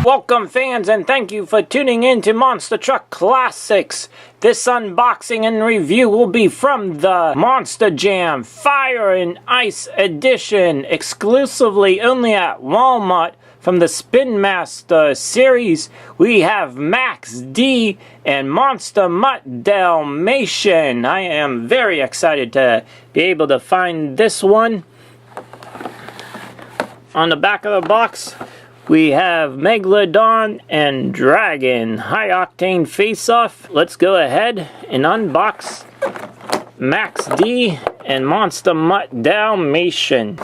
Welcome fans, and thank you for tuning in to Monster Truck Classics. This unboxing and review will be from the Monster Jam Fire and Ice Edition, exclusively only at Walmart. From the Spin Master series, we have Max D and Monster MUTT Dalmatian. I am very excited to be able to find this one. On the back of the box, we have Megalodon and Dragon High Octane Face-Off. Let's go ahead and unbox Max D and Monster MUTT Dalmatian.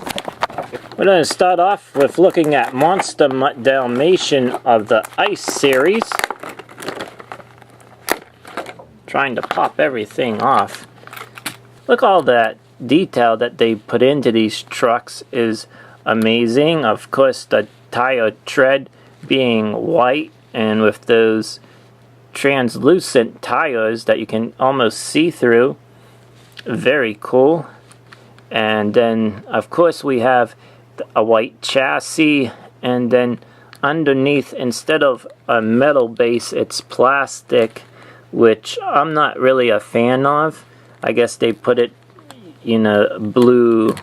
We're going to start off with looking at Monster MUTT Dalmatian of the Ice series. Trying to pop everything off. Look, all that detail that they put into these trucks is amazing. Of course, the tire tread being white and with those translucent tires that you can almost see through. Very cool. And then, of course, we have a white chassis, and then underneath, instead of a metal base, it's plastic, which I'm not really a fan of. I guess they put it, you know, blue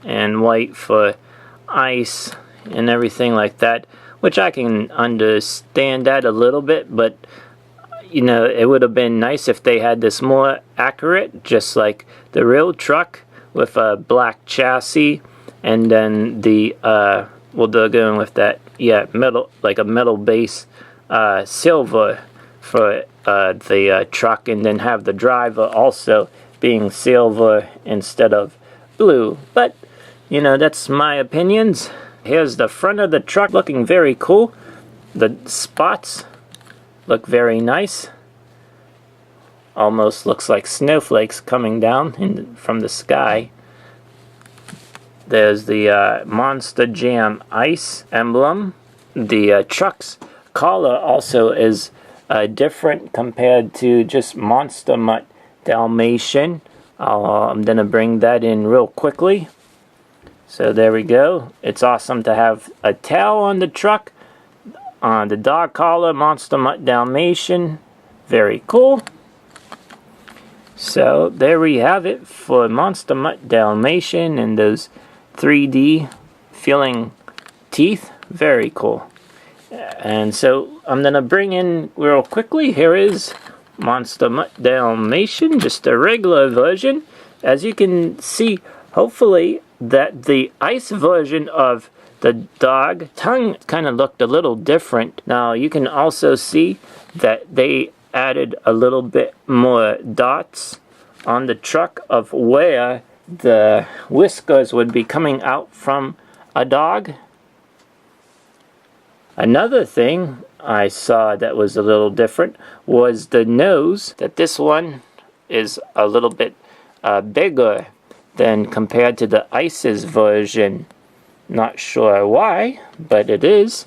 and white for ice and everything like that, which I can understand that a little bit, but you know, it would have been nice if they had this more accurate, just like the real truck with a black chassis, and then the well, they're going with that, yeah, metal, like a metal base, silver for the truck, and then have the driver also being silver instead of blue. But you know, that's my opinions. Here's the front of the truck, looking very cool. The spots look very nice. Almost looks like snowflakes coming down from the sky. There's the Monster Jam Ice emblem. The truck's collar also is different compared to just Monster MUTT Dalmatian. I'm going to bring that in real quickly. So there we go. It's awesome to have a tail on the truck. On the dog collar, Monster MUTT Dalmatian. Very cool. So there we have it for Monster MUTT Dalmatian and those 3D feeling teeth. Very cool. And so I'm going to bring in real quickly. Here is Monster MUTT Dalmatian, just a regular version. As you can see, hopefully, that the ice version of the dog tongue kind of looked a little different. Now you can also see that they added a little bit more dots on the truck of where the whiskers would be coming out from a dog. Another thing I saw that was a little different was the nose, that this one is a little bit bigger than compared to the Ice's version. Not sure why, but it is.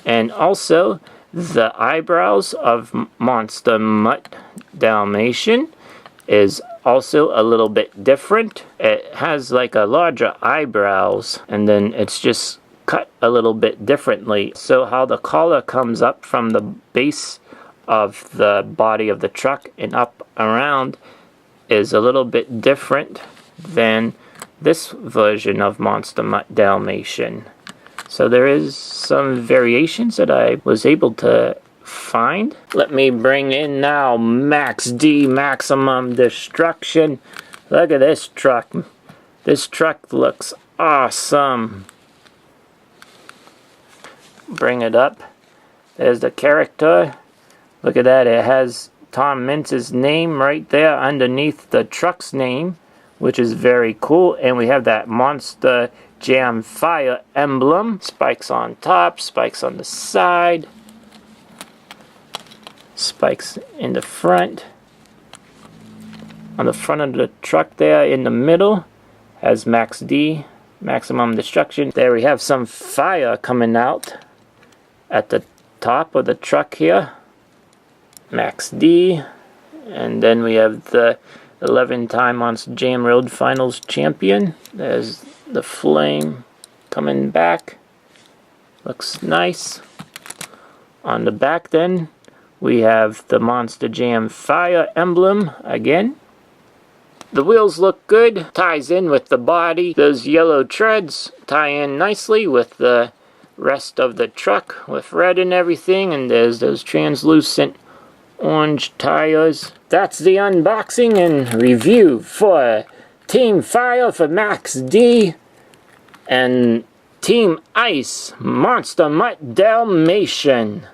And also the eyebrows of Monster MUTT Dalmatian is also a little bit different. It has like a larger eyebrows, and then it's just cut a little bit differently. So how the collar comes up from the base of the body of the truck and up around is a little bit different than this version of Monster MUTT Dalmatian. So there is some variations that I was able to find. Let me bring in now Max D Maximum Destruction. Look at this truck. This truck looks awesome. Bring it up. There's the character. Look at that. It has Tom Mintz's name right there underneath the truck's name, which is very cool. And we have that Monster Jam Fire emblem. Spikes on top, spikes on the side, spikes in the front. On the front of the truck there in the middle has Max D, Maximum Destruction. There we have some fire coming out at the top of the truck here. Max D. And then we have the 11-time Monster Jam Road Finals champion. There's the flame coming back. Looks nice. On the back then, we have the Monster Jam fire emblem again. The wheels look good, ties in with the body. Those yellow treads tie in nicely with the rest of the truck with red and everything, and there's those translucent orange tires. That's the unboxing and review for Team Fire for Max D and Team Ice Monster MUTT Dalmatian.